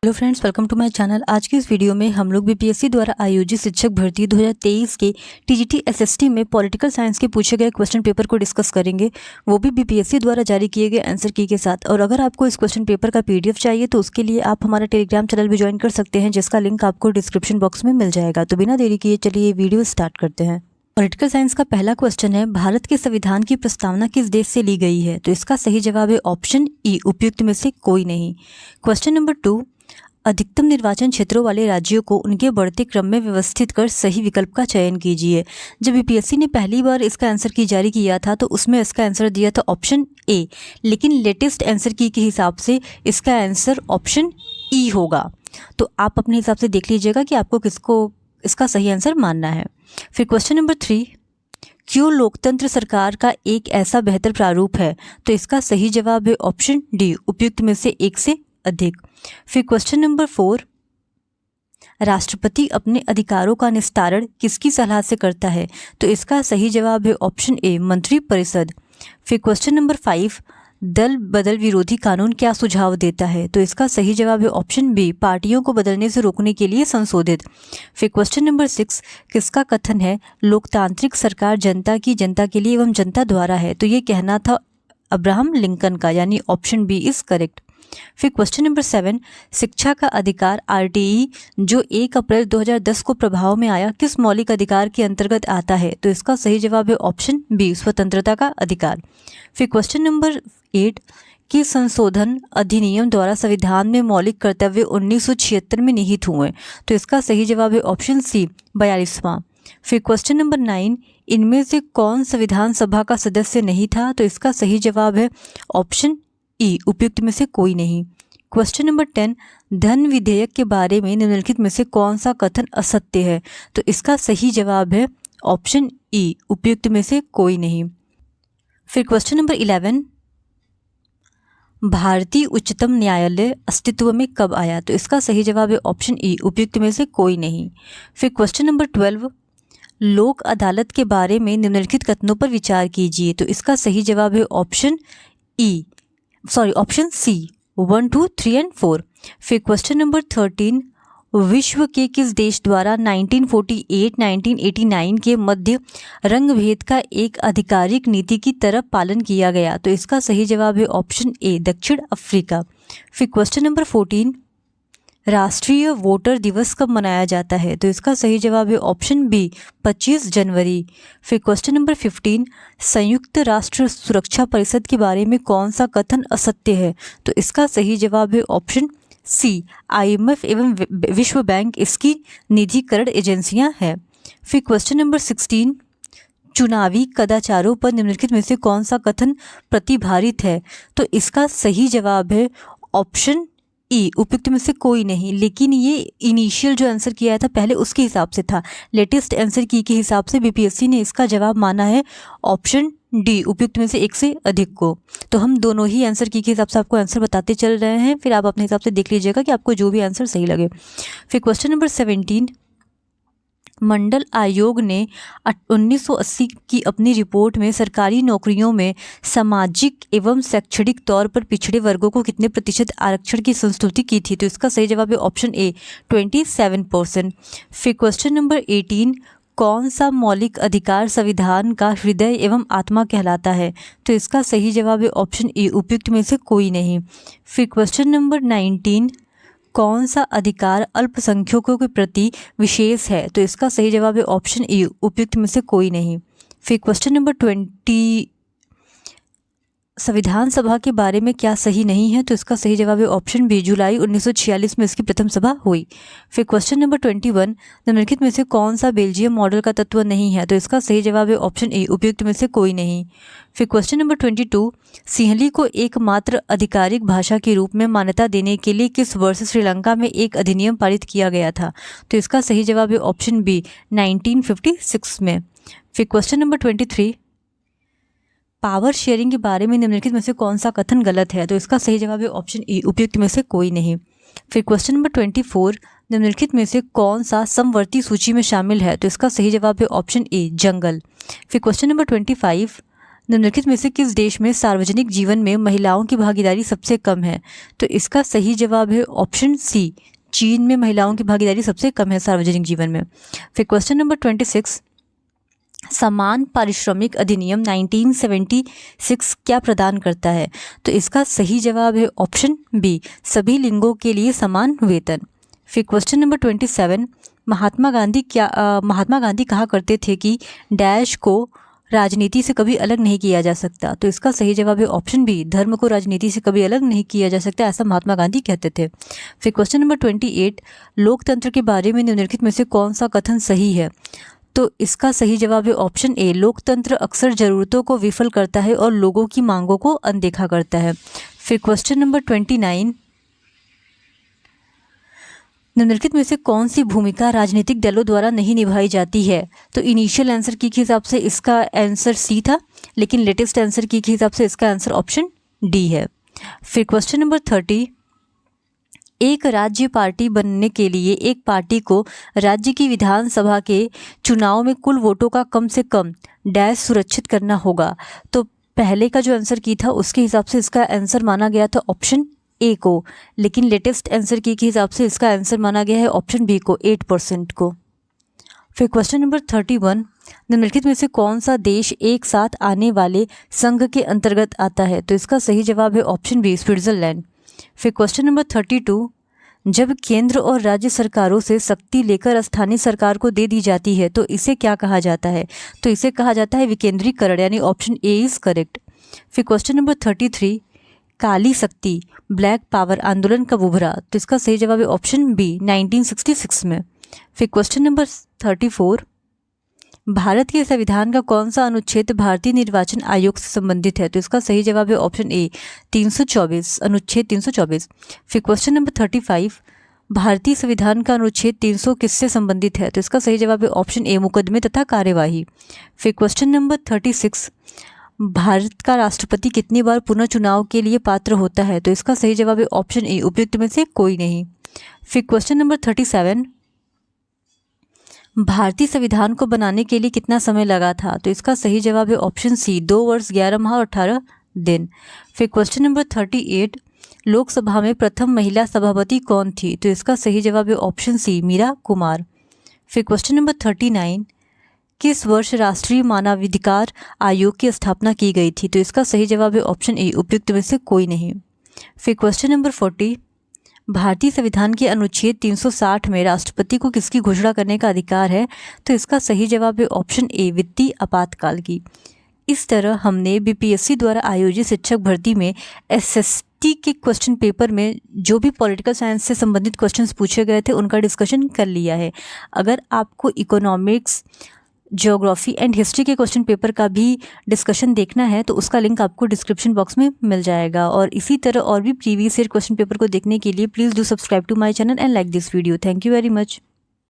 Hello friends, welcome to my channel. आज की इस वीडियो में हम लोग बीपीएससी द्वारा आयोजित शिक्षक भर्ती 2023 के टीजीटी एसएसटी में पॉलिटिकल साइंस के पूछे गए क्वेश्चन पेपर को डिस्कस करेंगे, वो भी बीपीएससी द्वारा जारी किए गए आंसर की के साथ। और अगर आपको इस क्वेश्चन पेपर का पीडीएफ चाहिए तो उसके लिए आप हमारा टेलीग्राम चैनल भी ज्वाइन कर सकते हैं, जिसका लिंक आपको डिस्क्रिप्शन बॉक्स में मिल जाएगा। तो बिना देरी किए चलिए वीडियो स्टार्ट करते हैं। पॉलिटिकल साइंस का पहला क्वेश्चन है, भारत के संविधान की प्रस्तावना किस देश से ली गई है? तो इसका सही जवाब है ऑप्शन ई, उपयुक्त में से कोई नहीं। क्वेश्चन नंबर 2, अधिकतम निर्वाचन क्षेत्रों वाले राज्यों को उनके बढ़ते क्रम में व्यवस्थित कर सही विकल्प का चयन कीजिए। जब बीपीएससी ने पहली बार इसका आंसर की जारी किया था तो उसमें इसका आंसर दिया था ऑप्शन ए, लेकिन लेटेस्ट आंसर की के हिसाब से इसका आंसर ऑप्शन ई होगा। तो आप अपने हिसाब से देख लीजिएगा कि आपको किसको इसका सही आंसर मानना है। फिर क्वेश्चन नंबर 3, क्यों लोकतंत्र सरकार का एक ऐसा बेहतर प्रारूप है? तो इसका सही जवाब है ऑप्शन डी, उपयुक्त में से एक से अधिक। फिर क्वेश्चन नंबर 4, राष्ट्रपति अपने अधिकारों का निस्तारण किसकी सलाह से करता है? तो इसका सही जवाब है ऑप्शन ए, मंत्री परिषद। फिर क्वेश्चन नंबर 5, दल बदल विरोधी कानून क्या सुझाव देता है? तो इसका सही जवाब है ऑप्शन बी, पार्टियों को बदलने से रोकने के लिए संशोधित। फिर क्वेश्चन नंबर 6, किसका कथन है लोकतांत्रिक सरकार जनता की, जनता के लिए एवं जनता द्वारा है? तो ये कहना था अब्राहम लिंकन का, यानी ऑप्शन बी इज करेक्ट। फिर क्वेश्चन नंबर 7, शिक्षा का अधिकार आरटीई जो 1 अप्रैल 2010 को प्रभाव में आया किस मौलिक अधिकार के अंतर्गत आता है? तो इसका सही जवाब है ऑप्शन बी, स्वतंत्रता का अधिकार। फिर क्वेश्चन नंबर 8, कि संशोधन अधिनियम द्वारा संविधान में मौलिक कर्तव्य 1976 में निहित हुए? तो इसका सही जवाब है ऑप्शन सी, 42वां। फिर क्वेश्चन नंबर 9, इनमें से कौन संविधान सभा का सदस्य नहीं था? तो इसका सही जवाब है ऑप्शन ई, उपयुक्त में से कोई नहीं। क्वेश्चन नंबर 10, धन विधेयक के बारे में निम्नलिखित में से कौन सा कथन असत्य है? तो इसका सही जवाब है ऑप्शन ई, उपयुक्त में से कोई नहीं। फिर क्वेश्चन नंबर 11, भारतीय उच्चतम न्यायालय अस्तित्व में कब आया? तो इसका सही जवाब है ऑप्शन ई, उपयुक्त में से कोई नहीं। फिर क्वेश्चन नंबर 12, लोक अदालत के बारे में निम्नलिखित कथनों पर विचार कीजिए। तो इसका सही जवाब है ऑप्शन सी, 1, 2, 3 और 4। फिर क्वेश्चन नंबर 13, विश्व के किस देश द्वारा 1948-1989 के मध्य रंगभेद का एक आधिकारिक नीति की तरह पालन किया गया? तो इसका सही जवाब है ऑप्शन ए, दक्षिण अफ्रीका। फिर क्वेश्चन नंबर 14, राष्ट्रीय वोटर दिवस कब मनाया जाता है? तो इसका सही जवाब है ऑप्शन बी, 25 जनवरी। फिर क्वेश्चन नंबर 15, संयुक्त राष्ट्र सुरक्षा परिषद के बारे में कौन सा कथन असत्य है? तो इसका सही जवाब है ऑप्शन सी, आईएमएफ एवं विश्व बैंक इसकी निधिकरण एजेंसियां हैं। फिर क्वेश्चन नंबर 16, चुनावी कदाचारों पर निम्नलिखित में से कौन सा कथन प्रतिभारित है? तो इसका सही जवाब है ऑप्शन ई, उपयुक्त में से कोई नहीं। लेकिन ये इनिशियल जो आंसर किया था पहले उसके हिसाब से था, लेटेस्ट आंसर की के हिसाब से बीपीएससी ने इसका जवाब माना है ऑप्शन डी, उपयुक्त में से एक से अधिक को। तो हम दोनों ही आंसर की के हिसाब से आपको आंसर बताते चल रहे हैं, फिर आप अपने हिसाब से देख लीजिएगा कि आपको जो भी आंसर सही लगे। फिर क्वेश्चन नंबर 17, मंडल आयोग ने 1980 की अपनी रिपोर्ट में सरकारी नौकरियों में सामाजिक एवं शैक्षणिक तौर पर पिछड़े वर्गों को कितने प्रतिशत आरक्षण की संस्तुति की थी? तो इसका सही जवाब है ऑप्शन ए, 27%। फिर क्वेश्चन नंबर 18, कौन सा मौलिक अधिकार संविधान का हृदय एवं आत्मा कहलाता है? तो इसका सही जवाब है ऑप्शन ए, उपयुक्त में से कोई नहीं। फिर क्वेश्चन नंबर 19, कौन सा अधिकार अल्पसंख्यकों के प्रति विशेष है? तो इसका सही जवाब है ऑप्शन ए, उपयुक्त में से कोई नहीं। फिर क्वेश्चन नंबर 20, संविधान सभा के बारे में क्या सही नहीं है? तो इसका सही जवाब है ऑप्शन बी, जुलाई 1946 में इसकी प्रथम सभा हुई। फिर क्वेश्चन नंबर 21, निम्नलिखित में से कौन सा बेल्जियम मॉडल का तत्व नहीं है? तो इसका सही जवाब है ऑप्शन ए, उपयुक्त में से कोई नहीं। फिर क्वेश्चन नंबर 22, सिंहली को एकमात्र आधिकारिक भाषा के रूप में मान्यता देने के लिए किस वर्ष श्रीलंका में एक अधिनियम पारित किया गया था? तो इसका सही जवाब है ऑप्शन बी, 1956 में। फिर क्वेश्चन नंबर 23, पावर शेयरिंग के बारे में निम्नलिखित में से कौन सा कथन गलत है? तो इसका सही जवाब है ऑप्शन ई, उपयुक्त में से कोई नहीं। फिर क्वेश्चन नंबर 24, निम्नलिखित में से कौन सा समवर्ती सूची में शामिल है? तो इसका सही जवाब है ऑप्शन ए, जंगल। फिर क्वेश्चन नंबर 25, निम्नलिखित में से किस देश में सार्वजनिक जीवन में महिलाओं की भागीदारी सबसे कम है? तो इसका सही जवाब है ऑप्शन सी, चीन में महिलाओं की भागीदारी सबसे कम है सार्वजनिक जीवन में। फिर क्वेश्चन नंबर 26, समान पारिश्रमिक अधिनियम 1976 क्या प्रदान करता है? तो इसका सही जवाब है ऑप्शन बी, सभी लिंगों के लिए समान वेतन। फिर क्वेश्चन नंबर 27, महात्मा गांधी कहा करते थे कि डैश को राजनीति से कभी अलग नहीं किया जा सकता। तो इसका सही जवाब है ऑप्शन बी, धर्म को राजनीति से कभी अलग नहीं किया जा सकता, ऐसा महात्मा गांधी कहते थे। फिर क्वेश्चन नंबर 28, लोकतंत्र के बारे में निम्नलिखित में से कौन सा कथन सही है? तो इसका सही जवाब है ऑप्शन ए, लोकतंत्र अक्सर जरूरतों को विफल करता है और लोगों की मांगों को अनदेखा करता है। फिर क्वेश्चन नंबर 29, निम्नलिखित में से कौन सी भूमिका राजनीतिक दलों द्वारा नहीं निभाई जाती है? तो इनिशियल आंसर की के हिसाब से इसका आंसर सी था, लेकिन लेटेस्ट आंसर की के हिसाब से इसका आंसर ऑप्शन डी है। फिर क्वेश्चन नंबर 30, एक राज्य पार्टी बनने के लिए एक पार्टी को राज्य की विधानसभा के चुनाव में कुल वोटों का कम से कम डैश सुरक्षित करना होगा। तो पहले का जो आंसर की था उसके हिसाब से इसका आंसर माना गया था ऑप्शन ए को, लेकिन लेटेस्ट आंसर की के हिसाब से इसका आंसर माना गया है ऑप्शन बी को, 8% को। फिर क्वेश्चन नंबर 31, निम्नलिखित में से कौन सा देश एक साथ आने वाले संघ के अंतर्गत आता है? तो इसका सही जवाब है ऑप्शन बी, स्विट्जरलैंड। फिर क्वेश्चन नंबर 32, जब केंद्र और राज्य सरकारों से शक्ति लेकर स्थानीय सरकार को दे दी जाती है तो इसे क्या कहा जाता है? तो इसे कहा जाता है विकेंद्रीकरण, यानी ऑप्शन ए इज करेक्ट। फिर क्वेश्चन नंबर 33, काली शक्ति ब्लैक पावर आंदोलन कब उभरा? तो इसका सही जवाब है ऑप्शन बी, 1966 में। फिर क्वेश्चन नंबर 34, भारत के संविधान का कौन सा अनुच्छेद भारतीय निर्वाचन आयोग से संबंधित है? तो इसका सही जवाब है ऑप्शन ए, 324, अनुच्छेद 324। फिर क्वेश्चन नंबर 35, भारतीय संविधान का अनुच्छेद 300 किससे संबंधित है? तो इसका सही जवाब है ऑप्शन ए, मुकदमे तथा कार्यवाही। फिर क्वेश्चन नंबर 36, भारत का राष्ट्रपति कितनी बार पुनः चुनाव के लिए पात्र होता है? तो इसका सही जवाब है ऑप्शन ए, उपयुक्त में से कोई नहीं। फिर क्वेश्चन नंबर 37, भारतीय संविधान को बनाने के लिए कितना समय लगा था? तो इसका सही जवाब है ऑप्शन सी, 2 वर्ष 11 माह और 18 दिन। फिर क्वेश्चन नंबर 38, लोकसभा में प्रथम महिला सभापति कौन थी? तो इसका सही जवाब है ऑप्शन सी, मीरा कुमार। फिर क्वेश्चन नंबर 39, किस वर्ष राष्ट्रीय मानवाधिकार आयोग की स्थापना की गई थी? तो इसका सही जवाब है ऑप्शन ए, उपयुक्त में से कोई नहीं। फिर क्वेश्चन नंबर 40, भारतीय संविधान के अनुच्छेद 360 में राष्ट्रपति को किसकी घोषणा करने का अधिकार है? तो इसका सही जवाब है ऑप्शन ए, वित्तीय आपातकाल की। इस तरह हमने बीपीएससी द्वारा आयोजित शिक्षक भर्ती में एसएसटी के क्वेश्चन पेपर में जो भी पॉलिटिकल साइंस से संबंधित क्वेश्चंस पूछे गए थे उनका डिस्कशन कर लिया है। अगर आपको इकोनॉमिक्स, ज्योग्राफी एंड हिस्ट्री के क्वेश्चन पेपर का भी डिस्कशन देखना है तो उसका लिंक आपको डिस्क्रिप्शन बॉक्स में मिल जाएगा। और इसी तरह और भी प्रीवियस ईयर क्वेश्चन पेपर को देखने के लिए please do subscribe to my channel and like this video. Thank you very much.